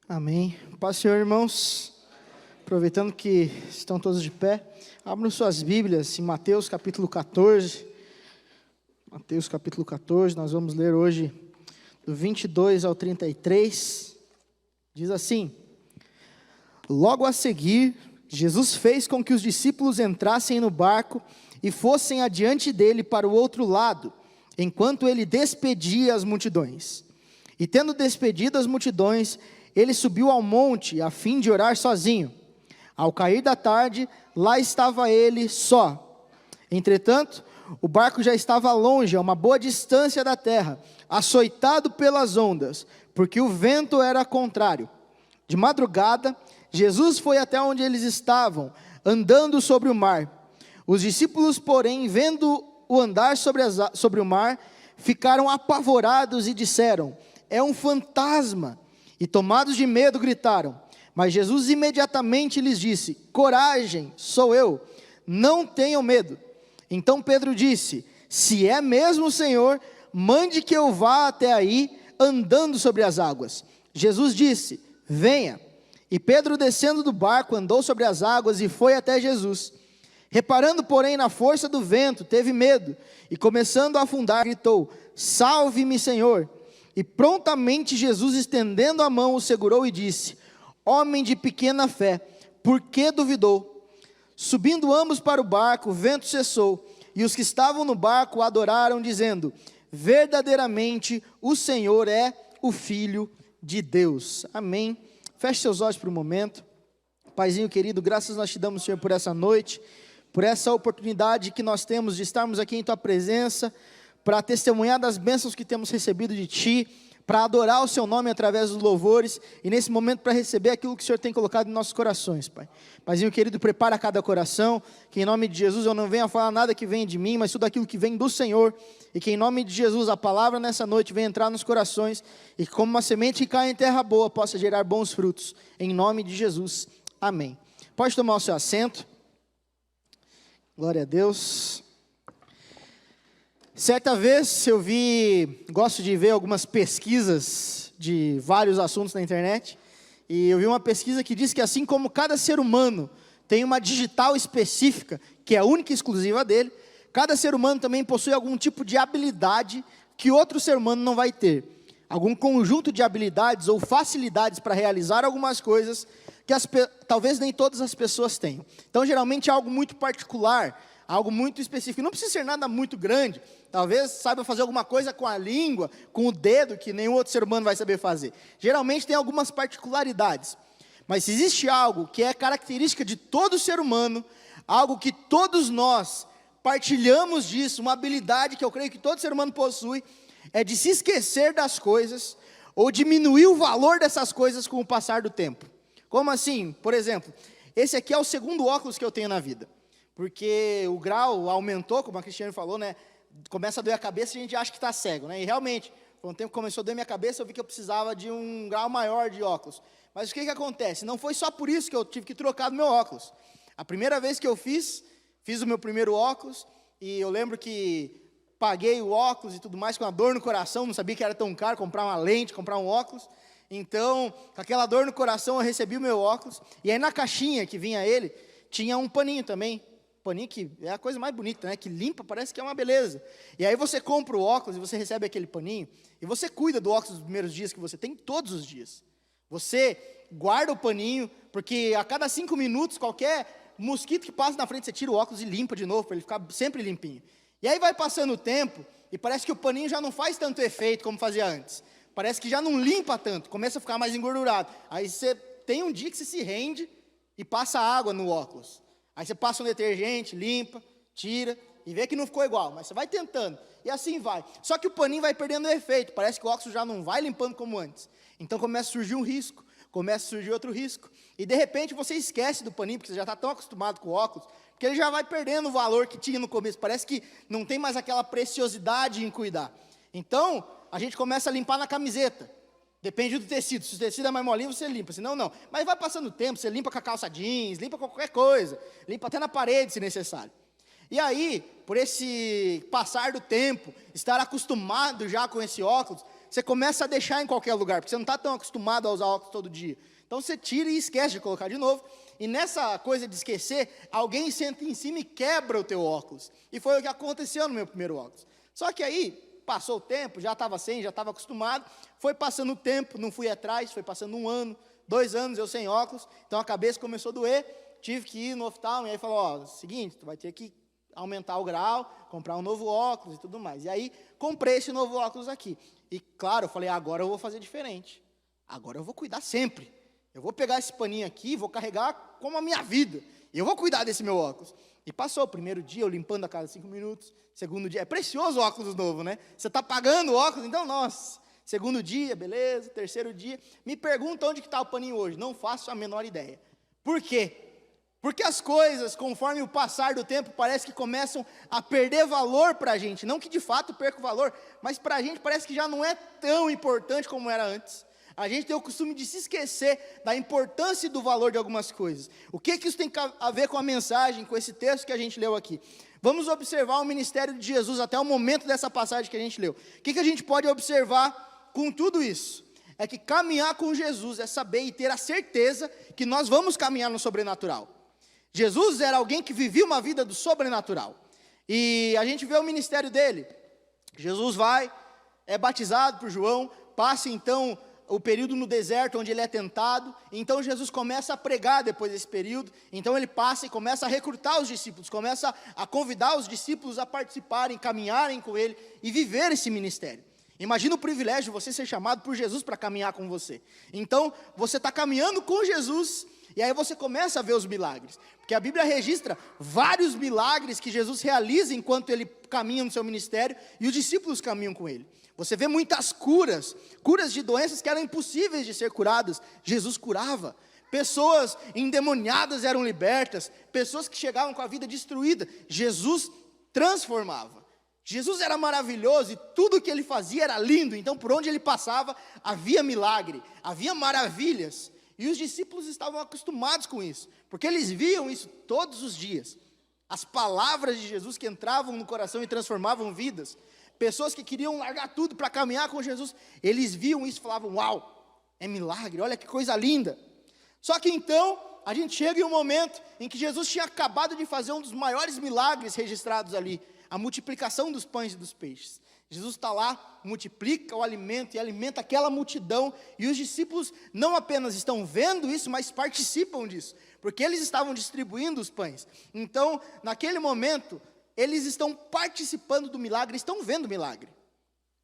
Amém. Paz, Senhor, irmãos. Aproveitando que estão todos de pé, abram suas Bíblias em Mateus capítulo 14. Mateus capítulo 14, nós vamos ler hoje do 22 ao 33. Diz assim: Logo a seguir, Jesus fez com que os discípulos entrassem no barco e fossem adiante dele para o outro lado, enquanto ele despedia as multidões. E tendo despedido as multidões, ele subiu ao monte a fim de orar sozinho. Ao cair da tarde, lá estava ele só. Entretanto, o barco já estava longe, a uma boa distância da terra, açoitado pelas ondas, porque o vento era contrário. De madrugada, Jesus foi até onde eles estavam, andando sobre o mar. Os discípulos, porém, vendo-o andar sobre o mar, ficaram apavorados e disseram: é um fantasma. E tomados de medo gritaram. Mas Jesus imediatamente lhes disse: coragem, sou eu, não tenham medo. Então Pedro disse: se é mesmo o Senhor, mande que eu vá até aí, andando sobre as águas. Jesus disse: venha. E Pedro, descendo do barco, andou sobre as águas e foi até Jesus. Reparando, porém, na força do vento, teve medo, e começando a afundar, gritou: salve-me, Senhor. E prontamente Jesus, estendendo a mão, o segurou e disse: homem de pequena fé, por que duvidou? Subindo ambos para o barco, o vento cessou, e os que estavam no barco adoraram, dizendo: verdadeiramente o Senhor é o Filho de Deus. Amém. Feche seus olhos por um momento. Paizinho querido, graças nós te damos, Senhor, por essa noite, por essa oportunidade que nós temos de estarmos aqui em tua presença, para testemunhar das bênçãos que temos recebido de Ti, para adorar o Seu nome através dos louvores, e nesse momento para receber aquilo que o Senhor tem colocado em nossos corações, Pai. Paizinho querido, prepara cada coração, que em nome de Jesus eu não venha falar nada que venha de mim, mas tudo aquilo que vem do Senhor, e que em nome de Jesus a palavra nessa noite venha entrar nos corações, e que como uma semente que cai em terra boa, possa gerar bons frutos, em nome de Jesus, amém. Pode tomar o seu assento. Glória a Deus. Certa vez gosto de ver algumas pesquisas de vários assuntos na internet, e eu vi uma pesquisa que diz que assim como cada ser humano tem uma digital específica, que é única e exclusiva dele, cada ser humano também possui algum tipo de habilidade que outro ser humano não vai ter. Algum conjunto de habilidades ou facilidades para realizar algumas coisas que talvez nem todas as pessoas tenham. Então geralmente é algo muito particular, algo muito específico, não precisa ser nada muito grande, talvez saiba fazer alguma coisa com a língua, com o dedo, que nenhum outro ser humano vai saber fazer. Geralmente tem algumas particularidades, mas se existe algo que é característica de todo ser humano, algo que todos nós partilhamos disso, uma habilidade que eu creio que todo ser humano possui, é de se esquecer das coisas, ou diminuir o valor dessas coisas com o passar do tempo. Como assim? Por exemplo, esse aqui é o segundo óculos que eu tenho na vida, porque o grau aumentou, como a Cristiane falou, né? Começa a doer a cabeça e a gente acha que está cego, né? E realmente, por um tempo que começou a doer minha cabeça, eu vi que eu precisava de um grau maior de óculos. Mas o que acontece? Não foi só por isso que eu tive que trocar do meu óculos. A primeira vez que eu fiz o meu primeiro óculos, e eu lembro que paguei o óculos e tudo mais com uma dor no coração, não sabia que era tão caro comprar uma lente, comprar um óculos. Então, com aquela dor no coração, eu recebi o meu óculos, e aí na caixinha que vinha ele, tinha um paninho também. Paninho que é a coisa mais bonita, né? Que limpa, parece que é uma beleza. E aí você compra o óculos e você recebe aquele paninho, e você cuida do óculos nos primeiros dias que você tem, todos os dias. Você guarda o paninho, porque a cada 5 minutos, qualquer mosquito que passa na frente, você tira o óculos e limpa de novo, para ele ficar sempre limpinho. E aí vai passando o tempo, e parece que o paninho já não faz tanto efeito como fazia antes. Parece que já não limpa tanto, começa a ficar mais engordurado. Aí você tem um dia que você se rende e passa água no óculos. Aí você passa um detergente, limpa, tira, e vê que não ficou igual, mas você vai tentando, e assim vai. Só que o paninho vai perdendo o efeito, parece que o óculos já não vai limpando como antes. Então começa a surgir um risco, começa a surgir outro risco, e de repente você esquece do paninho, porque você já está tão acostumado com o óculos, que ele já vai perdendo o valor que tinha no começo, parece que não tem mais aquela preciosidade em cuidar. Então, a gente começa a limpar na camiseta. Depende do tecido, se o tecido é mais molinho, você limpa, senão não. Mas vai passando o tempo, você limpa com a calça jeans, limpa com qualquer coisa, limpa até na parede se necessário. E aí, por esse passar do tempo, estar acostumado já com esse óculos, você começa a deixar em qualquer lugar, porque você não está tão acostumado a usar óculos todo dia. Então você tira e esquece de colocar de novo. E nessa coisa de esquecer, alguém senta em cima e quebra o teu óculos. E foi o que aconteceu no meu primeiro óculos. Só que aí, passou o tempo, já estava sem, já estava acostumado. Foi passando o tempo, não fui atrás, foi passando 1 ano, 2 anos, eu sem óculos. Então a cabeça começou a doer, tive que ir no oftalmo. E aí falou, ó, seguinte, tu vai ter que aumentar o grau, comprar um novo óculos e tudo mais. E aí, comprei esse novo óculos aqui. E claro, eu falei, agora eu vou fazer diferente. Agora eu vou cuidar sempre. Eu vou pegar esse paninho aqui e vou carregar como a minha vida. E eu vou cuidar desse meu óculos. E passou o primeiro dia, eu limpando a cada 5 minutos. Segundo dia, é precioso o óculos novo, né? Você está pagando o óculos, então, nossa. Segundo dia, beleza. Terceiro dia. Me pergunta onde que está o paninho hoje. Não faço a menor ideia. Por quê? Porque as coisas, conforme o passar do tempo, parece que começam a perder valor para a gente. Não que de fato perca o valor, mas para a gente parece que já não é tão importante como era antes. A gente tem o costume de se esquecer da importância e do valor de algumas coisas. O que isso tem a ver com a mensagem, com esse texto que a gente leu aqui? Vamos observar o ministério de Jesus até o momento dessa passagem que a gente leu. O que a gente pode observar com tudo isso? É que caminhar com Jesus é saber e ter a certeza que nós vamos caminhar no sobrenatural. Jesus era alguém que vivia uma vida do sobrenatural. E a gente vê o ministério dele. Jesus vai, é batizado por João, passa então o período no deserto onde ele é tentado. Então Jesus começa a pregar depois desse período. Então ele passa e começa a recrutar os discípulos, começa a convidar os discípulos a participarem, caminharem com ele e viver esse ministério. Imagina o privilégio de você ser chamado por Jesus para caminhar com você. Então você está caminhando com Jesus. E aí você começa a ver os milagres, porque a Bíblia registra vários milagres que Jesus realiza enquanto ele caminha no seu ministério, e os discípulos caminham com ele. Você vê muitas curas de doenças que eram impossíveis de ser curadas, Jesus curava. Pessoas endemoniadas eram libertas, pessoas que chegavam com a vida destruída, Jesus transformava. Jesus era maravilhoso e tudo o que ele fazia era lindo, então por onde ele passava havia milagre, havia maravilhas. E os discípulos estavam acostumados com isso, porque eles viam isso todos os dias. As palavras de Jesus que entravam no coração e transformavam vidas. Pessoas que queriam largar tudo para caminhar com Jesus, eles viam isso e falavam, uau, é milagre, olha que coisa linda. Só que então, a gente chega em um momento em que Jesus tinha acabado de fazer um dos maiores milagres registrados ali, a multiplicação dos pães e dos peixes. Jesus está lá, multiplica o alimento e alimenta aquela multidão, e os discípulos não apenas estão vendo isso, mas participam disso, porque eles estavam distribuindo os pães. Então, naquele momento, eles estão participando do milagre, estão vendo o milagre.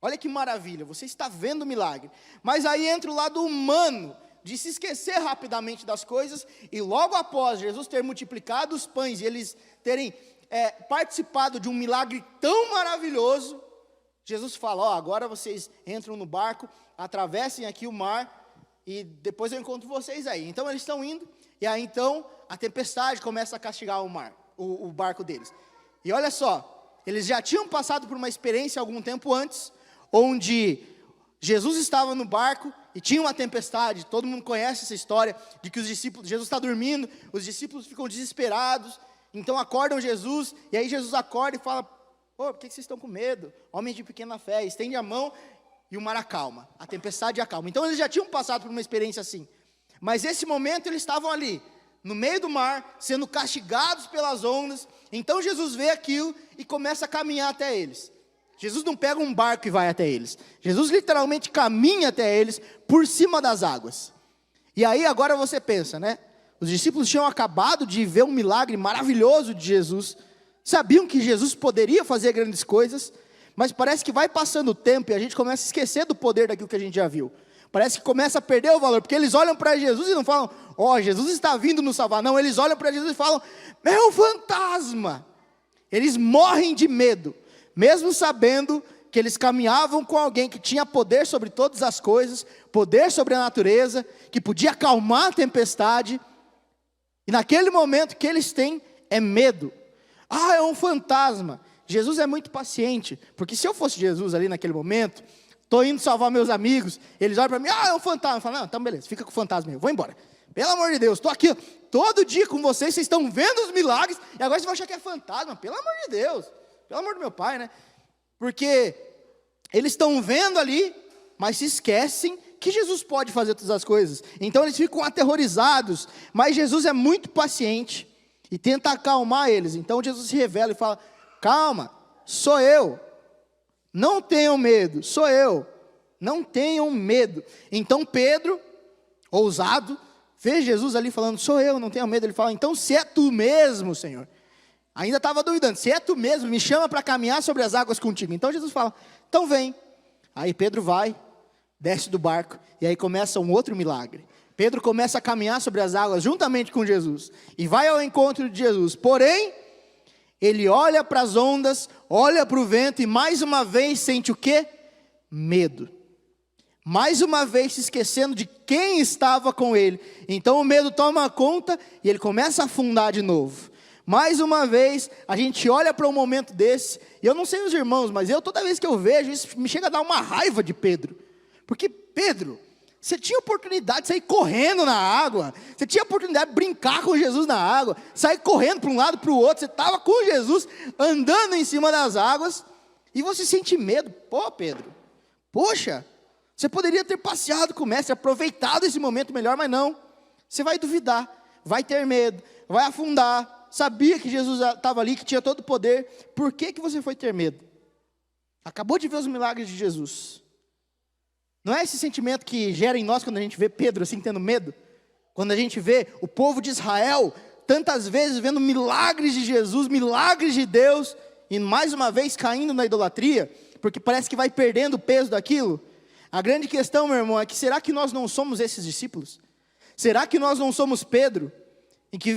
Olha que maravilha, você está vendo o milagre. Mas aí entra o lado humano, de se esquecer rapidamente das coisas, e logo após Jesus ter multiplicado os pães, e eles terem participado de um milagre tão maravilhoso, Jesus fala, ó, agora vocês entram no barco, atravessem aqui o mar, e depois eu encontro vocês aí. Então eles estão indo, e aí então a tempestade começa a castigar o mar, o barco deles. E olha só, eles já tinham passado por uma experiência algum tempo antes, onde Jesus estava no barco e tinha uma tempestade. Todo mundo conhece essa história de que os discípulos, Jesus está dormindo, os discípulos ficam desesperados, então acordam Jesus, e aí Jesus acorda e fala, por que vocês estão com medo? Homens de pequena fé, estende a mão e o mar acalma, a tempestade acalma. Então eles já tinham passado por uma experiência assim, mas nesse momento eles estavam ali, no meio do mar, sendo castigados pelas ondas. Então Jesus vê aquilo e começa a caminhar até eles. Jesus não pega um barco e vai até eles, Jesus literalmente caminha até eles, por cima das águas. E aí agora você pensa, né? Os discípulos tinham acabado de ver um milagre maravilhoso de Jesus, sabiam que Jesus poderia fazer grandes coisas, mas parece que vai passando o tempo e a gente começa a esquecer do poder daquilo que a gente já viu. Parece que começa a perder o valor, porque eles olham para Jesus e não falam, ó, Jesus está vindo nos salvar. Não, eles olham para Jesus e falam, é um fantasma. Eles morrem de medo, mesmo sabendo que eles caminhavam com alguém que tinha poder sobre todas as coisas, poder sobre a natureza, que podia acalmar a tempestade. E naquele momento que eles têm é medo. Ah, é um fantasma. Jesus é muito paciente, porque se eu fosse Jesus ali naquele momento, estou indo salvar meus amigos, eles olham para mim, ah, é um fantasma. Eu falo, não, então beleza, fica com o fantasma aí, vou embora. Pelo amor de Deus, estou aqui todo dia com vocês estão vendo os milagres, e agora vocês vão achar que é fantasma, pelo amor de Deus, pelo amor do meu pai, né? Porque eles estão vendo ali, mas se esquecem que Jesus pode fazer todas as coisas. Então eles ficam aterrorizados, mas Jesus é muito paciente e tenta acalmar eles. Então Jesus se revela e fala: calma, sou eu, não tenham medo, sou eu, não tenham medo. Então Pedro, ousado, vê Jesus ali falando: sou eu, não tenham medo. Ele fala: então se é tu mesmo, Senhor. Ainda estava duvidando: se é tu mesmo, me chama para caminhar sobre as águas contigo. Então Jesus fala: então vem. Aí Pedro vai, desce do barco, e aí começa um outro milagre. Pedro começa a caminhar sobre as águas juntamente com Jesus, e vai ao encontro de Jesus. Porém, ele olha para as ondas, olha para o vento, e mais uma vez sente o quê? Medo. Mais uma vez se esquecendo de quem estava com ele. Então o medo toma conta, e ele começa a afundar de novo. Mais uma vez, a gente olha para um momento desse, e eu não sei os irmãos, mas toda vez que eu vejo, isso me chega a dar uma raiva de Pedro. Porque Pedro, você tinha oportunidade de sair correndo na água, você tinha oportunidade de brincar com Jesus na água, sair correndo para um lado para o outro, você estava com Jesus, andando em cima das águas, e você sente medo. Pô, Pedro, poxa, você poderia ter passeado com o mestre, aproveitado esse momento melhor, mas não. Você vai duvidar, vai ter medo, vai afundar. Sabia que Jesus estava ali, que tinha todo o poder. Por que você foi ter medo? Acabou de ver os milagres de Jesus. Não é esse sentimento que gera em nós quando a gente vê Pedro assim tendo medo? Quando a gente vê o povo de Israel tantas vezes vendo milagres de Jesus, milagres de Deus, e mais uma vez caindo na idolatria, porque parece que vai perdendo o peso daquilo. A grande questão, meu irmão, é que será que nós não somos esses discípulos? Será que nós não somos Pedro? Em que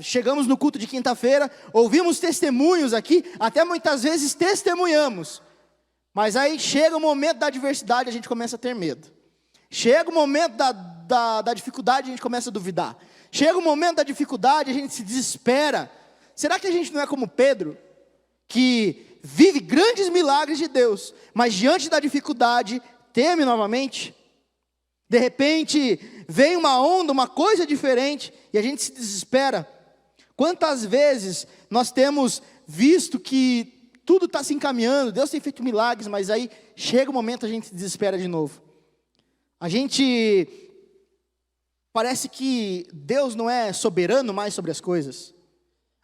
chegamos no culto de quinta-feira, ouvimos testemunhos aqui, até muitas vezes testemunhamos, mas aí chega o momento da adversidade, a gente começa a ter medo. Chega o momento da dificuldade, a gente começa a duvidar. Chega o momento da dificuldade, a gente se desespera. Será que a gente não é como Pedro, que vive grandes milagres de Deus, mas diante da dificuldade, teme novamente? De repente, vem uma onda, uma coisa diferente, e a gente se desespera. Quantas vezes nós temos visto que tudo está se encaminhando, Deus tem feito milagres, mas aí chega o momento a gente se desespera de novo. A gente, parece que Deus não é soberano mais sobre as coisas.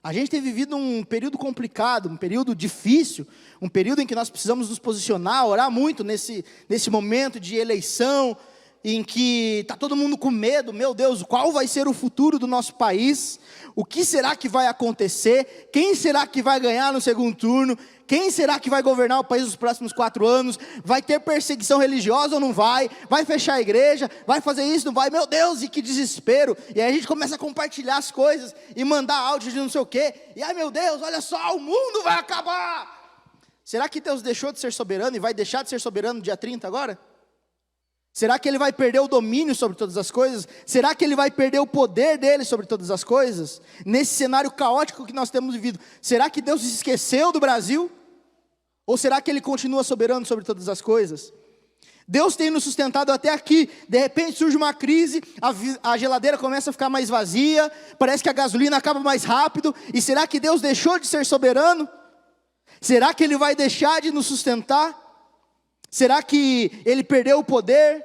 A gente tem vivido um período complicado, um período difícil, um período em que nós precisamos nos posicionar, orar muito nesse momento de eleição, em que está todo mundo com medo. Meu Deus, qual vai ser o futuro do nosso país? O que será que vai acontecer? Quem será que vai ganhar no segundo turno? Quem será que vai governar o país nos próximos 4 anos? Vai ter perseguição religiosa ou não vai? Vai fechar a igreja? Vai fazer isso? Não vai? Meu Deus, e que desespero. E aí a gente começa a compartilhar as coisas e mandar áudio de não sei o quê. E ai meu Deus, olha só, o mundo vai acabar. Será que Deus deixou de ser soberano e vai deixar de ser soberano no dia 30 agora? Será que ele vai perder o domínio sobre todas as coisas? Será que ele vai perder o poder dele sobre todas as coisas? Nesse cenário caótico que nós temos vivido, será que Deus se esqueceu do Brasil? Ou será que ele continua soberano sobre todas as coisas? Deus tem nos sustentado até aqui, de repente surge uma crise, a geladeira começa a ficar mais vazia, parece que a gasolina acaba mais rápido, e será que Deus deixou de ser soberano? Será que ele vai deixar de nos sustentar? Será que ele perdeu o poder?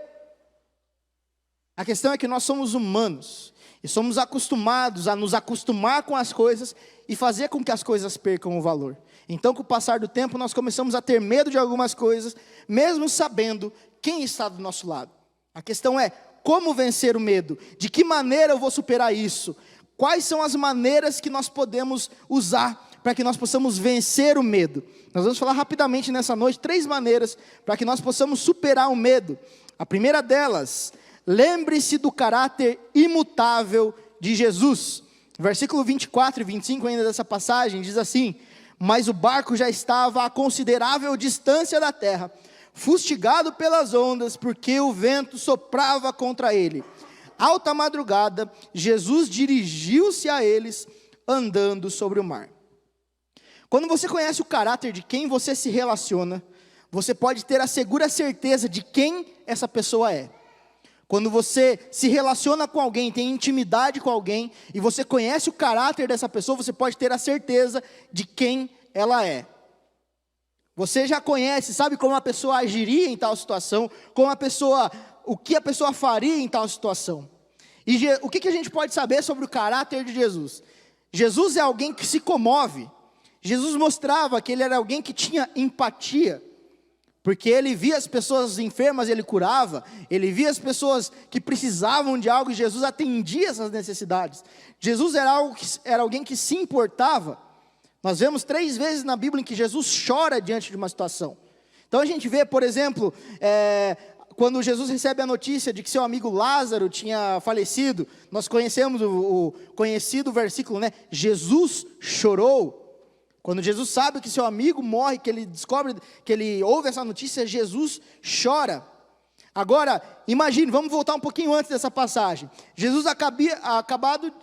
A questão é que nós somos humanos, e somos acostumados a nos acostumar com as coisas, e fazer com que as coisas percam o valor. Então, com o passar do tempo, nós começamos a ter medo de algumas coisas, mesmo sabendo quem está do nosso lado. A questão é, como vencer o medo? De que maneira eu vou superar isso? Quais são as maneiras que nós podemos usar para que nós possamos vencer o medo? Nós vamos falar rapidamente nessa noite 3 maneiras para que nós possamos superar o medo. A primeira delas, lembre-se do caráter imutável de Jesus. Versículo 24 e 25 ainda dessa passagem diz assim: mas o barco já estava a considerável distância da terra, fustigado pelas ondas, porque o vento soprava contra ele. Alta madrugada, Jesus dirigiu-se a eles, andando sobre o mar. Quando você conhece o caráter de quem você se relaciona, você pode ter a segura certeza de quem essa pessoa é. Quando você se relaciona com alguém, tem intimidade com alguém, e você conhece o caráter dessa pessoa, você pode ter a certeza de quem ela é. Você já conhece, sabe como a pessoa agiria em tal situação, o que a pessoa faria em tal situação. E o que a gente pode saber sobre o caráter de Jesus? Jesus é alguém que se comove. Jesus mostrava que ele era alguém que tinha empatia, porque ele via as pessoas enfermas, ele curava, ele via as pessoas que precisavam de algo, e Jesus atendia essas necessidades. Jesus era alguém que se importava. Nós vemos 3 vezes na Bíblia em que Jesus chora diante de uma situação. Então a gente vê, por exemplo, quando Jesus recebe a notícia de que seu amigo Lázaro tinha falecido, nós conhecemos o conhecido versículo, né? Jesus chorou. Quando Jesus sabe que seu amigo morre, que ele descobre, que ele ouve essa notícia, Jesus chora. Agora, imagine, vamos voltar um pouquinho antes dessa passagem. Jesus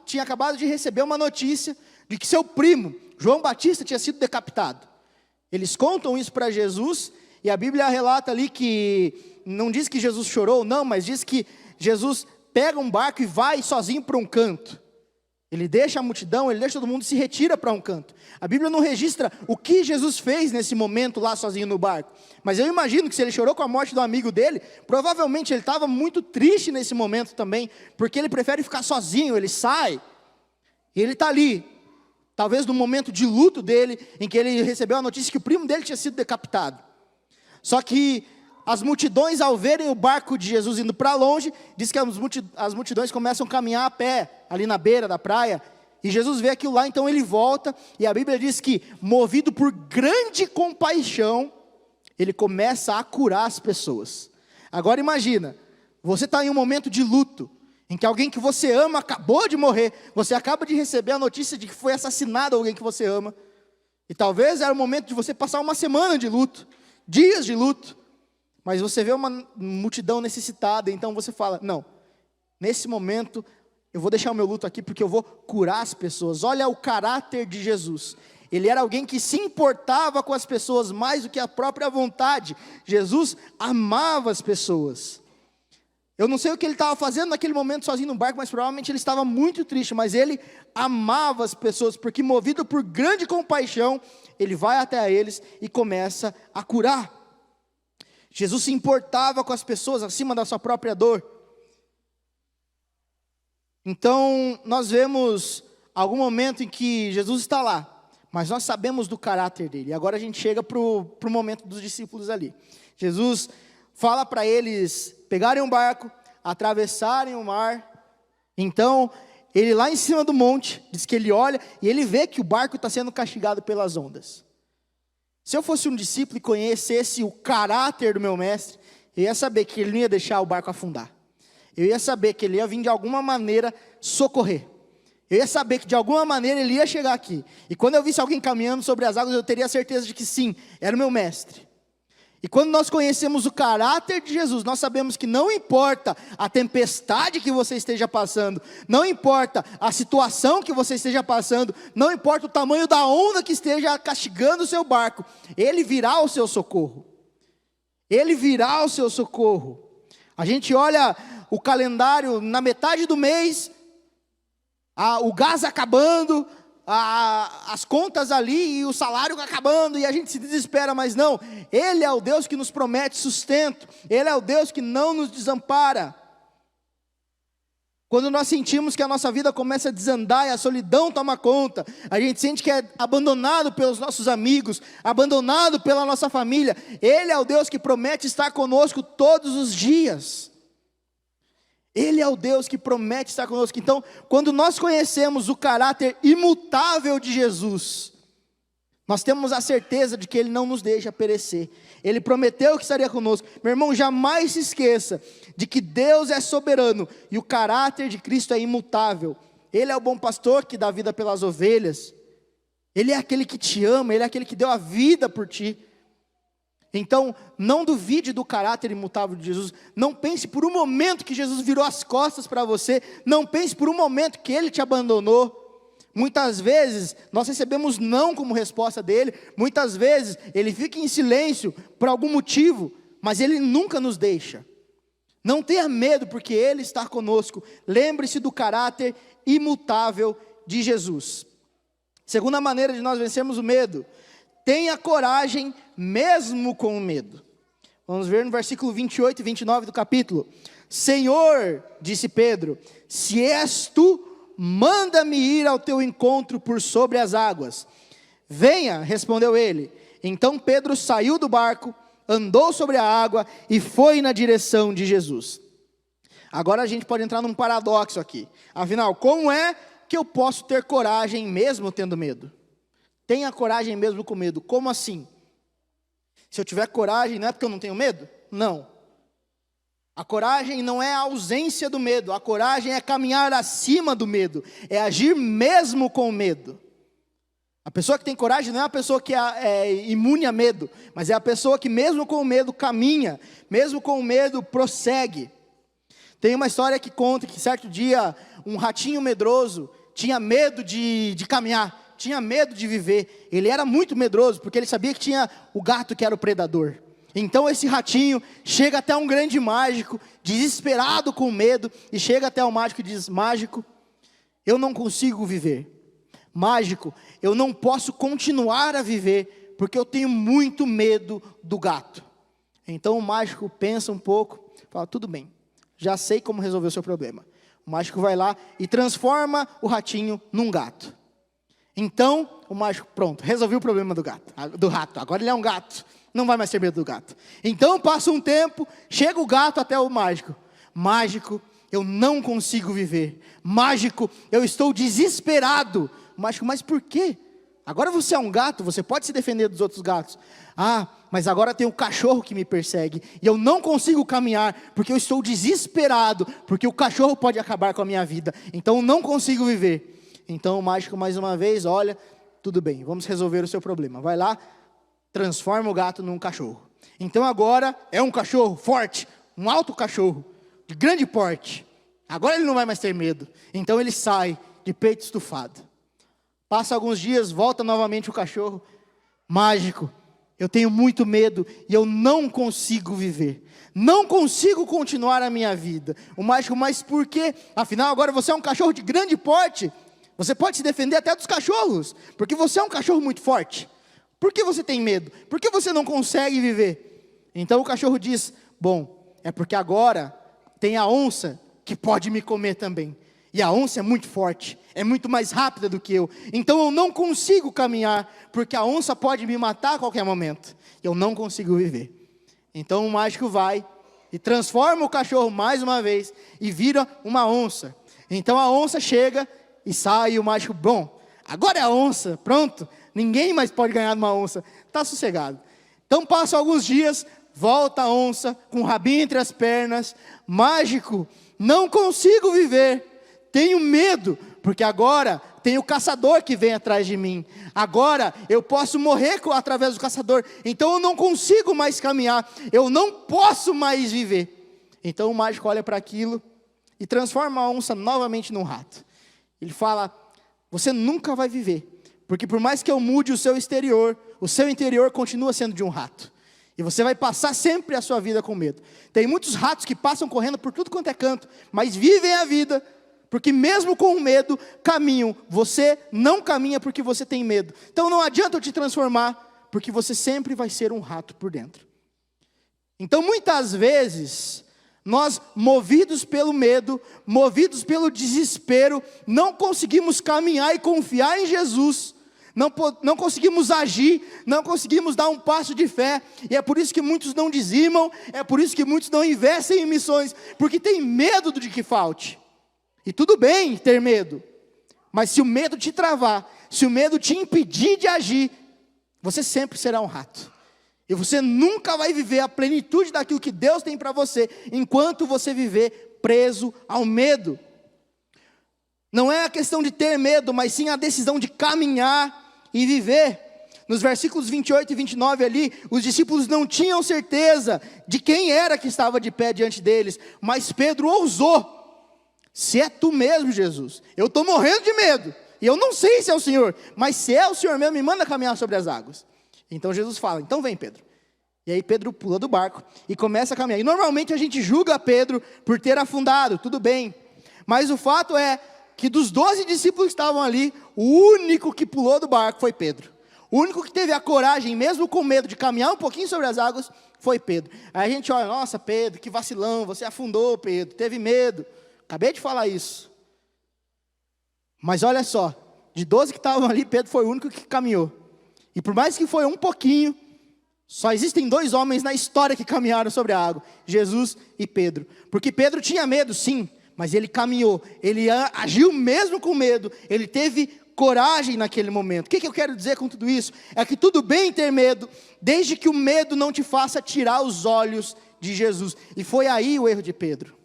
tinha acabado de receber uma notícia de que seu primo, João Batista, tinha sido decapitado. Eles contam isso para Jesus, e a Bíblia relata ali que, não diz que Jesus chorou, não, mas diz que Jesus pega um barco e vai sozinho para um canto. Ele deixa a multidão, ele deixa todo mundo e se retira para um canto. A Bíblia não registra o que Jesus fez nesse momento lá sozinho no barco. Mas eu imagino que se ele chorou com a morte do amigo dele, provavelmente ele estava muito triste nesse momento também, porque ele prefere ficar sozinho, ele sai, e ele está ali, talvez no momento de luto dele, em que ele recebeu a notícia que o primo dele tinha sido decapitado. Só que as multidões, ao verem o barco de Jesus indo para longe, diz que as multidões começam a caminhar a pé, ali na beira da praia, e Jesus vê aquilo lá, então ele volta, e a Bíblia diz que, movido por grande compaixão, ele começa a curar as pessoas. Agora imagina, você está em um momento de luto, em que alguém que você ama acabou de morrer, você acaba de receber a notícia de que foi assassinado alguém que você ama, e talvez era o momento de você passar uma semana de luto, dias de luto, mas você vê uma multidão necessitada, então você fala, não, nesse momento eu vou deixar o meu luto aqui porque eu vou curar as pessoas. Olha o caráter de Jesus. Ele era alguém que se importava com as pessoas mais do que a própria vontade. Jesus amava as pessoas. Eu não sei o que ele estava fazendo naquele momento sozinho no barco, mas provavelmente ele estava muito triste, mas ele amava as pessoas, porque movido por grande compaixão, ele vai até eles e começa a curar. Jesus se importava com as pessoas acima da sua própria dor. Então, nós vemos algum momento em que Jesus está lá, mas nós sabemos do caráter dele. E agora a gente chega para o momento dos discípulos ali. Jesus fala para eles pegarem um barco, atravessarem o mar. Então, ele lá em cima do monte, diz que ele olha e ele vê que o barco está sendo castigado pelas ondas. Se eu fosse um discípulo e conhecesse o caráter do meu mestre, eu ia saber que ele não ia deixar o barco afundar. Eu ia saber que ele ia vir de alguma maneira socorrer. Eu ia saber que de alguma maneira ele ia chegar aqui. E quando eu visse alguém caminhando sobre as águas, eu teria certeza de que sim, era o meu mestre. E quando nós conhecemos o caráter de Jesus, nós sabemos que não importa a tempestade que você esteja passando, não importa a situação que você esteja passando, não importa o tamanho da onda que esteja castigando o seu barco, Ele virá ao seu socorro. Ele virá ao seu socorro. A gente olha o calendário, na metade do mês, o gás acabando, as contas ali e o salário acabando, e a gente se desespera, mas não, Ele é o Deus que nos promete sustento, Ele é o Deus que não nos desampara. Quando nós sentimos que a nossa vida começa a desandar e a solidão toma conta, a gente sente que é abandonado pelos nossos amigos, abandonado pela nossa família, Ele é o Deus que promete estar conosco todos os dias. Ele é o Deus que promete estar conosco. Então, quando nós conhecemos o caráter imutável de Jesus, nós temos a certeza de que Ele não nos deixa perecer. Ele prometeu que estaria conosco. Meu irmão, jamais se esqueça de que Deus é soberano e o caráter de Cristo é imutável. Ele é o bom pastor que dá vida pelas ovelhas. Ele é aquele que te ama, Ele é aquele que deu a vida por ti. Então, não duvide do caráter imutável de Jesus. Não pense por um momento que Jesus virou as costas para você. Não pense por um momento que Ele te abandonou. Muitas vezes, nós recebemos não como resposta dEle. Muitas vezes, Ele fica em silêncio por algum motivo. Mas Ele nunca nos deixa. Não tenha medo, porque Ele está conosco. Lembre-se do caráter imutável de Jesus. Segunda maneira de nós vencermos o medo: tenha coragem mesmo com medo. Vamos ver no versículo 28 e 29 do capítulo. Senhor, disse Pedro, se és tu, manda-me ir ao teu encontro por sobre as águas. Venha, respondeu ele. Então Pedro saiu do barco, andou sobre a água e foi na direção de Jesus. Agora a gente pode entrar num paradoxo aqui. Afinal, como é que eu posso ter coragem mesmo tendo medo? Tenha coragem mesmo com medo. Como assim? Se eu tiver coragem, não é porque eu não tenho medo? Não. A coragem não é a ausência do medo. A coragem é caminhar acima do medo. É agir mesmo com medo. A pessoa que tem coragem não é a pessoa que é imune a medo, mas é a pessoa que mesmo com o medo caminha, mesmo com o medo prossegue. Tem uma história que conta que certo dia um ratinho medroso tinha medo de caminhar, tinha medo de viver. Ele era muito medroso porque ele sabia que tinha o gato que era o predador. Então esse ratinho chega até um grande mágico, desesperado com medo, e chega até o mágico e diz: mágico, eu não consigo viver. Mágico, eu não posso continuar a viver, porque eu tenho muito medo do gato. Então o mágico pensa um pouco, fala: tudo bem, já sei como resolver o seu problema. O mágico vai lá e transforma o ratinho num gato. Então o mágico, pronto, resolveu o problema do rato, agora ele é um gato, não vai mais ter medo do gato. Então passa um tempo, chega o gato até o mágico. Mágico, eu não consigo viver. Mágico, eu estou desesperado. Mágico, mas por quê? Agora você é um gato, você pode se defender dos outros gatos. Ah, mas agora tem um cachorro que me persegue, e eu não consigo caminhar, porque eu estou desesperado, porque o cachorro pode acabar com a minha vida, então eu não consigo viver. Então o mágico mais uma vez, olha, tudo bem, vamos resolver o seu problema. Vai lá, transforma o gato num cachorro. Então agora é um cachorro forte, um alto cachorro, de grande porte. Agora ele não vai mais ter medo, então ele sai de peito estufado. Passa alguns dias, volta novamente o cachorro. Mágico, eu tenho muito medo e eu não consigo viver. Não consigo continuar a minha vida. O mágico, mas por quê? Afinal, agora você é um cachorro de grande porte. Você pode se defender até dos cachorros, porque você é um cachorro muito forte. Por que você tem medo? Por que você não consegue viver? Então o cachorro diz: bom, é porque agora tem a onça que pode me comer também. E a onça é muito forte, é muito mais rápida do que eu. Então eu não consigo caminhar, porque a onça pode me matar a qualquer momento. Eu não consigo viver. Então o mágico vai e transforma o cachorro mais uma vez e vira uma onça. Então a onça chega e sai, e o mágico, bom, agora é a onça, pronto. Ninguém mais pode ganhar de uma onça, está sossegado. Então passam alguns dias, volta a onça com o rabinho entre as pernas. Mágico, não consigo viver. Tenho medo, porque agora tem o caçador que vem atrás de mim. Agora eu posso morrer através do caçador. Então eu não consigo mais caminhar. Eu não posso mais viver. Então o mágico olha para aquilo e transforma a onça novamente num rato. Ele fala: você nunca vai viver. Porque por mais que eu mude o seu interior continua sendo de um rato. E você vai passar sempre a sua vida com medo. Tem muitos ratos que passam correndo por tudo quanto é canto, mas vivem a vida. Porque mesmo com o medo, caminham. Você não caminha porque você tem medo. Então não adianta eu te transformar, porque você sempre vai ser um rato por dentro. Então muitas vezes, nós movidos pelo medo, movidos pelo desespero, não conseguimos caminhar e confiar em Jesus. Não conseguimos agir, não conseguimos dar um passo de fé. E é por isso que muitos não dizimam, é por isso que muitos não investem em missões, porque tem medo de que falte. E tudo bem ter medo, mas se o medo te travar, se o medo te impedir de agir, você sempre será um rato. E você nunca vai viver a plenitude daquilo que Deus tem para você, enquanto você viver preso ao medo. Não é a questão de ter medo, mas sim a decisão de caminhar e viver. Nos versículos 28 e 29 ali, os discípulos não tinham certeza de quem era que estava de pé diante deles, mas Pedro ousou. Se é tu mesmo, Jesus, eu estou morrendo de medo, e eu não sei se é o Senhor, mas se é o Senhor mesmo, me manda caminhar sobre as águas. Então Jesus fala: então vem, Pedro. E aí Pedro pula do barco e começa a caminhar. E normalmente a gente julga Pedro por ter afundado, tudo bem. Mas o fato é que dos 12 discípulos que estavam ali, o único que pulou do barco foi Pedro. O único que teve a coragem, mesmo com medo de caminhar um pouquinho sobre as águas, foi Pedro. Aí a gente olha, nossa, Pedro, que vacilão, você afundou, Pedro, teve medo. Acabei de falar isso. Mas olha só, de 12 que estavam ali, Pedro foi o único que caminhou. E por mais que foi um pouquinho, só existem 2 homens na história que caminharam sobre a água, Jesus e Pedro. Porque Pedro tinha medo, sim, mas ele caminhou, ele agiu mesmo com medo, ele teve coragem naquele momento. O que eu quero dizer com tudo isso? É que tudo bem ter medo, desde que o medo não te faça tirar os olhos de Jesus. E foi aí o erro de Pedro.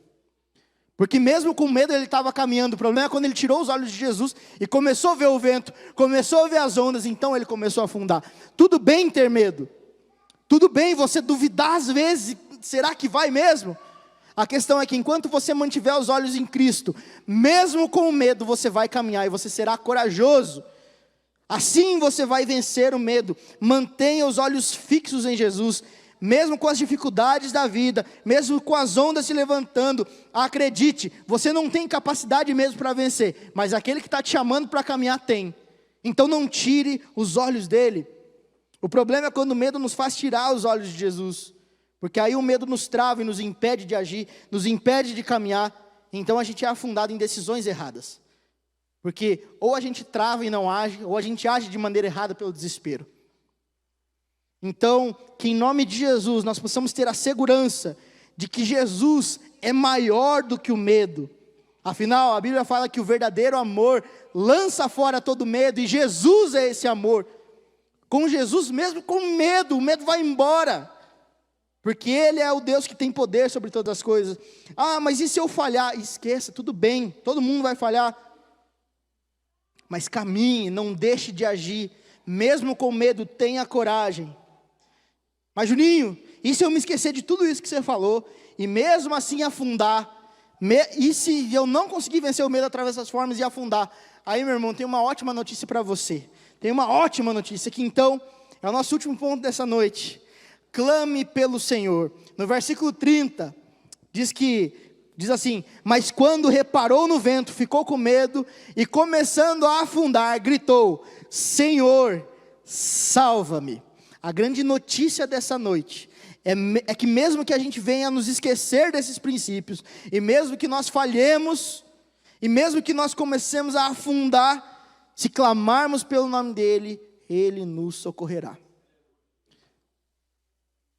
Porque mesmo com medo ele estava caminhando. O problema é quando ele tirou os olhos de Jesus e começou a ver o vento, começou a ver as ondas, então ele começou a afundar. Tudo bem ter medo. Tudo bem você duvidar às vezes, será que vai mesmo? A questão é que enquanto você mantiver os olhos em Cristo, mesmo com o medo, você vai caminhar e você será corajoso. Assim você vai vencer o medo. Mantenha os olhos fixos em Jesus, mesmo com as dificuldades da vida, mesmo com as ondas se levantando. Acredite, você não tem capacidade mesmo para vencer, mas aquele que está te chamando para caminhar tem. Então não tire os olhos dele. O problema é quando o medo nos faz tirar os olhos de Jesus, porque aí o medo nos trava e nos impede de agir, nos impede de caminhar. Então a gente é afundado em decisões erradas, porque ou a gente trava e não age, ou a gente age de maneira errada pelo desespero. Então, que em nome de Jesus nós possamos ter a segurança de que Jesus é maior do que o medo. Afinal, a Bíblia fala que o verdadeiro amor lança fora todo medo, e Jesus é esse amor. Com Jesus, mesmo com medo, o medo vai embora, porque Ele é o Deus que tem poder sobre todas as coisas. Ah, mas e se eu falhar? Esqueça, tudo bem, todo mundo vai falhar. Mas caminhe, não deixe de agir, mesmo com medo, tenha coragem. Mas Juninho, e se eu me esquecer de tudo isso que você falou, e mesmo assim afundar, e se eu não conseguir vencer o medo através dessas formas e afundar? Aí, meu irmão, tem uma ótima notícia para você. Tem uma ótima notícia, que então, é o nosso último ponto dessa noite. Clame pelo Senhor. No versículo 30, diz assim: mas quando reparou no vento, ficou com medo, e começando a afundar, gritou: Senhor, salva-me. A grande notícia dessa noite é que mesmo que a gente venha nos esquecer desses princípios, e mesmo que nós falhemos, e mesmo que nós comecemos a afundar, se clamarmos pelo nome dEle, Ele nos socorrerá.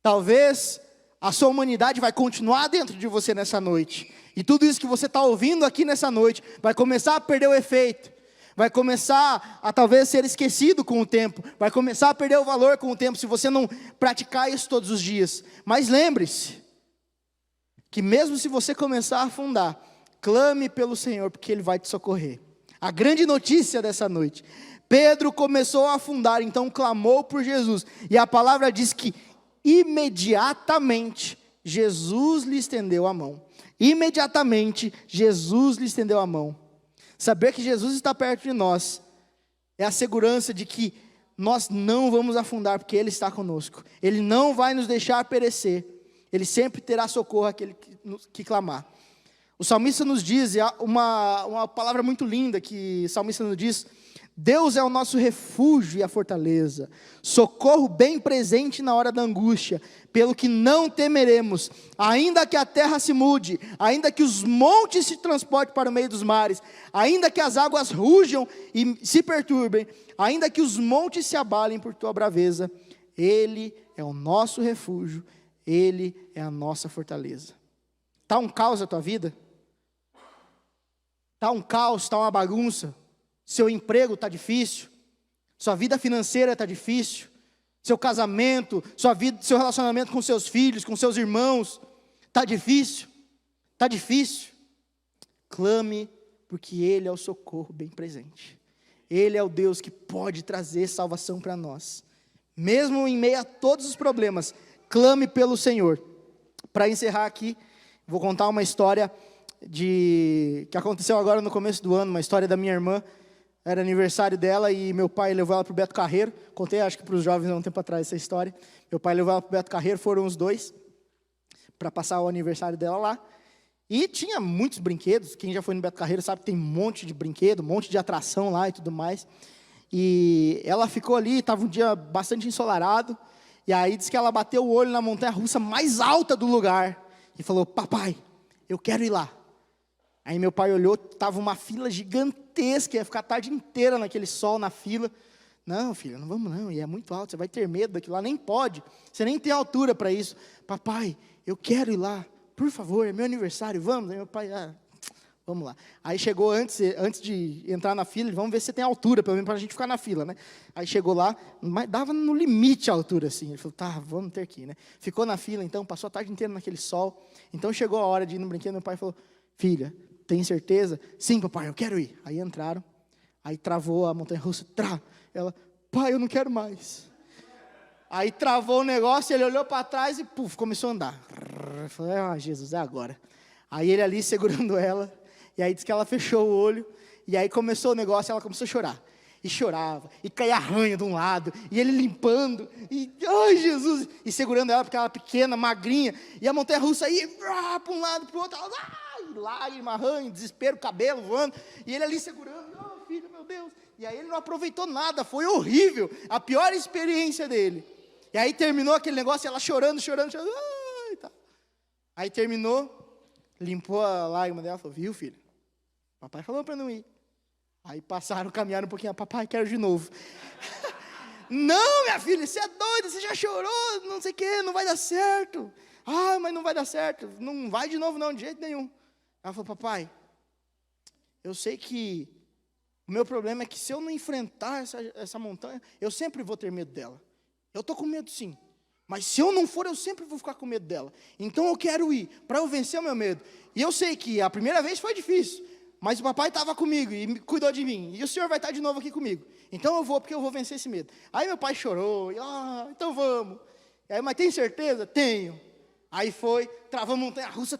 Talvez a sua humanidade vai continuar dentro de você nessa noite, e tudo isso que você está ouvindo aqui nessa noite, vai começar a perder o efeito, vai começar a talvez ser esquecido com o tempo, vai começar a perder o valor com o tempo, se você não praticar isso todos os dias. Mas lembre-se, que mesmo se você começar a afundar, clame pelo Senhor, porque Ele vai te socorrer. A grande notícia dessa noite: Pedro começou a afundar, então clamou por Jesus, e a palavra diz que imediatamente Jesus lhe estendeu a mão. Imediatamente Jesus lhe estendeu a mão. Saber que Jesus está perto de nós é a segurança de que nós não vamos afundar, porque Ele está conosco. Ele não vai nos deixar perecer. Ele sempre terá socorro àquele que clamar. O salmista nos diz, uma palavra muito linda que o salmista nos diz: Deus é o nosso refúgio e a fortaleza, socorro bem presente na hora da angústia, pelo que não temeremos, ainda que a terra se mude, ainda que os montes se transportem para o meio dos mares, ainda que as águas rujam e se perturbem, ainda que os montes se abalem por tua braveza, Ele é o nosso refúgio, Ele é a nossa fortaleza. Está um caos a tua vida? Está um caos, está uma bagunça? Seu emprego está difícil, sua vida financeira está difícil, seu casamento, seu relacionamento com seus filhos, com seus irmãos, está difícil, clame, porque Ele é o socorro bem presente, Ele é o Deus que pode trazer salvação para nós, mesmo em meio a todos os problemas. Clame pelo Senhor. Para encerrar aqui, vou contar uma história que aconteceu agora no começo do ano, uma história da minha irmã. Era aniversário dela e meu pai levou ela para o Beto Carreiro. Contei, acho que para os jovens há um tempo atrás essa história. Meu pai levou ela para o Beto Carreiro, foram os dois, para passar o aniversário dela lá. E tinha muitos brinquedos, quem já foi no Beto Carreiro sabe que tem um monte de brinquedo, um monte de atração lá e tudo mais. E ela ficou ali, estava um dia bastante ensolarado. E aí diz que ela bateu o olho na montanha-russa mais alta do lugar. E falou, papai, eu quero ir lá. Aí meu pai olhou, estava uma fila gigantesca, ia ficar a tarde inteira naquele sol, na fila. Não, filha, não vamos não, e é muito alto, você vai ter medo daquilo lá, nem pode. Você nem tem altura para isso. Papai, eu quero ir lá, por favor, é meu aniversário, vamos. Aí meu pai, vamos lá. Aí chegou antes de entrar na fila, vamos ver se você tem altura, pelo menos para a gente ficar na fila, né? Aí chegou lá, mas dava no limite a altura, assim. Ele falou, tá, vamos ter que ir, né? Ficou na fila, então, passou a tarde inteira naquele sol. Então chegou a hora de ir no brinquedo, meu pai falou, filha, tem certeza? Sim, papai, eu quero ir. Aí entraram, aí travou a montanha-russa, ela, pai, eu não quero mais. Aí travou o negócio, ele olhou para trás e puf, começou a andar. Eu falei, Jesus, é agora. Aí ele ali segurando ela, e aí disse que ela fechou o olho, e aí começou o negócio, ela começou a chorar. E chorava, e caía arranha de um lado, e ele limpando, e, ai Jesus, e segurando ela, porque ela era pequena, magrinha, e a montanha-russa ia para um lado, para o outro, lágrima, arranha, desespero, cabelo voando, e ele ali segurando, oh filho, meu Deus, e aí ele não aproveitou nada, foi horrível, a pior experiência dele. E aí terminou aquele negócio, ela chorando, tá. Aí terminou, limpou a lágrima dela, falou, viu filho, papai falou para não ir. Aí passaram, caminharam um pouquinho, papai, quero de novo. Não, minha filha, você é doida, você já chorou, não sei o que, não vai dar certo. Mas não vai dar certo, não vai de novo não, de jeito nenhum. Ela falou, papai, eu sei que o meu problema é que se eu não enfrentar essa montanha, eu sempre vou ter medo dela. Eu estou com medo sim, mas se eu não for, eu sempre vou ficar com medo dela. Então eu quero ir, para eu vencer o meu medo. E eu sei que a primeira vez foi difícil, mas o papai estava comigo e cuidou de mim. E o senhor vai estar de novo aqui comigo. Então eu vou, porque eu vou vencer esse medo. Aí meu pai chorou, então vamos. E aí, mas tem certeza? Tenho. Aí foi, travou a montanha-russa,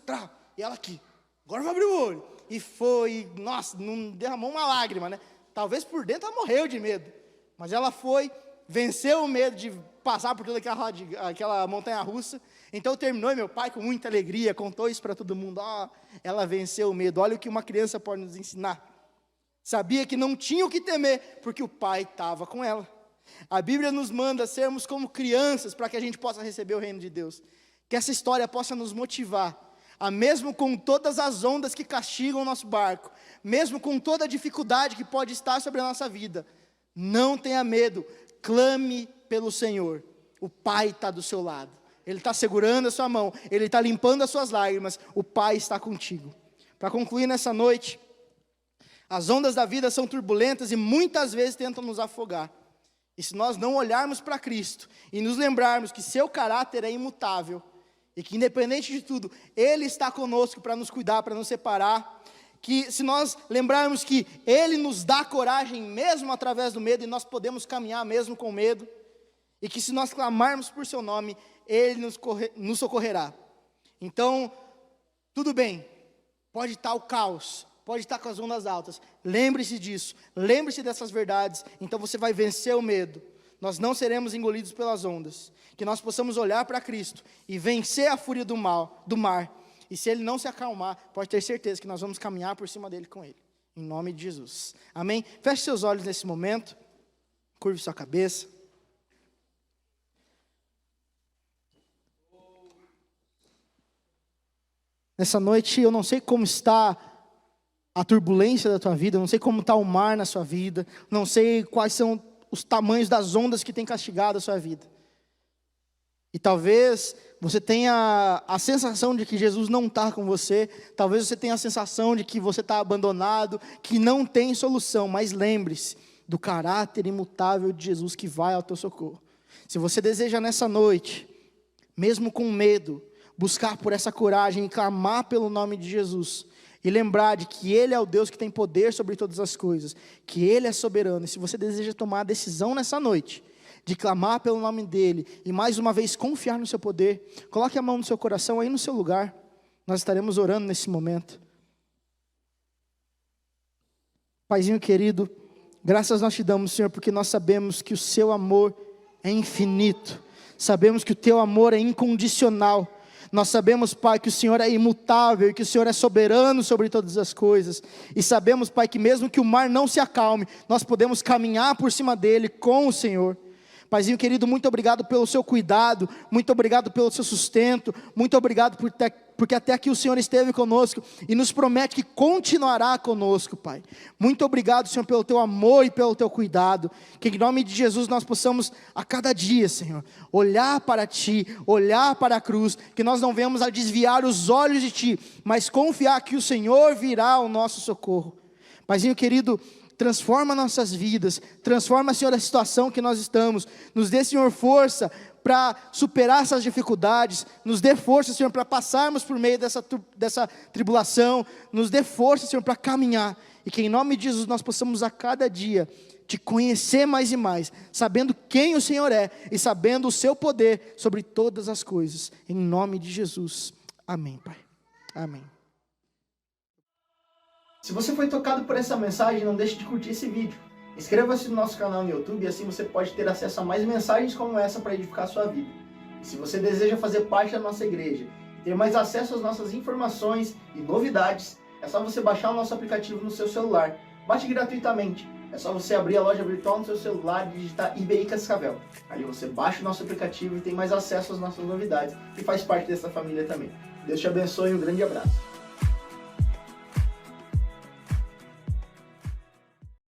e ela aqui. Agora eu vou abrir o olho. E foi, nossa, não derramou uma lágrima, né? Talvez por dentro ela morreu de medo. Mas ela foi, venceu o medo de passar por toda aquela montanha-russa. Então terminou, e meu pai com muita alegria contou isso para todo mundo. Ela venceu o medo. Olha o que uma criança pode nos ensinar. Sabia que não tinha o que temer, porque o pai estava com ela. A Bíblia nos manda sermos como crianças, para que a gente possa receber o reino de Deus. Que essa história possa nos motivar, a mesmo com todas as ondas que castigam o nosso barco, mesmo com toda a dificuldade que pode estar sobre a nossa vida, não tenha medo, clame pelo Senhor. O Pai está do seu lado. Ele está segurando a sua mão, Ele está limpando as suas lágrimas, o Pai está contigo. Para concluir nessa noite, as ondas da vida são turbulentas e muitas vezes tentam nos afogar. E se nós não olharmos para Cristo e nos lembrarmos que seu caráter é imutável, e que independente de tudo, Ele está conosco para nos cuidar, para nos separar, que se nós lembrarmos que Ele nos dá coragem mesmo através do medo, e nós podemos caminhar mesmo com medo, e que se nós clamarmos por seu nome, Ele nos socorrerá. Então, tudo bem, pode estar o caos, pode estar com as ondas altas, lembre-se disso, lembre-se dessas verdades, então você vai vencer o medo, nós não seremos engolidos pelas ondas, que nós possamos olhar para Cristo, e vencer a fúria do mar, e se Ele não se acalmar, pode ter certeza que nós vamos caminhar por cima dEle com Ele, em nome de Jesus, amém? Feche seus olhos nesse momento, curve sua cabeça. Nessa noite, eu não sei como está a turbulência da tua vida, não sei como está o mar na sua vida, não sei quais são os tamanhos das ondas que têm castigado a sua vida. E talvez você tenha a sensação de que Jesus não está com você, talvez você tenha a sensação de que você está abandonado, que não tem solução, mas lembre-se do caráter imutável de Jesus que vai ao teu socorro. Se você deseja nessa noite, mesmo com medo, buscar por essa coragem e clamar pelo nome de Jesus, e lembrar de que Ele é o Deus que tem poder sobre todas as coisas, que Ele é soberano, e se você deseja tomar a decisão nessa noite, de clamar pelo nome dEle, e mais uma vez confiar no seu poder, coloque a mão no seu coração aí no seu lugar, nós estaremos orando nesse momento. Paizinho querido, graças nós te damos, Senhor, porque nós sabemos que o seu amor é infinito, sabemos que o teu amor é incondicional, Nós sabemos, Pai, que o Senhor é imutável e que o Senhor é soberano sobre todas as coisas. E sabemos, Pai, que mesmo que o mar não se acalme, nós podemos caminhar por cima dele com o Senhor. Paizinho querido, muito obrigado pelo seu cuidado, muito obrigado pelo seu sustento, muito obrigado porque até aqui o Senhor esteve conosco e nos promete que continuará conosco, Pai. Muito obrigado, Senhor, pelo teu amor e pelo teu cuidado, que em nome de Jesus nós possamos a cada dia, Senhor, olhar para Ti, olhar para a cruz, que nós não venhamos a desviar os olhos de Ti, mas confiar que o Senhor virá ao nosso socorro. Paizinho querido, transforma nossas vidas, transforma, Senhor, a situação que nós estamos, nos dê, Senhor, força para superar essas dificuldades, nos dê força, Senhor, para passarmos por meio dessa tribulação, nos dê força, Senhor, para caminhar, e que em nome de Jesus nós possamos a cada dia Te conhecer mais e mais, sabendo quem o Senhor é, e sabendo o Seu poder sobre todas as coisas, em nome de Jesus, amém, Pai, amém. Se você foi tocado por essa mensagem, não deixe de curtir esse vídeo. Inscreva-se no nosso canal no YouTube e assim você pode ter acesso a mais mensagens como essa para edificar a sua vida. E se você deseja fazer parte da nossa igreja e ter mais acesso às nossas informações e novidades, é só você baixar o nosso aplicativo no seu celular. Baixe gratuitamente. É só você abrir a loja virtual no seu celular e digitar IBI Cascavel. Aí você baixa o nosso aplicativo e tem mais acesso às nossas novidades e faz parte dessa família também. Deus te abençoe e um grande abraço.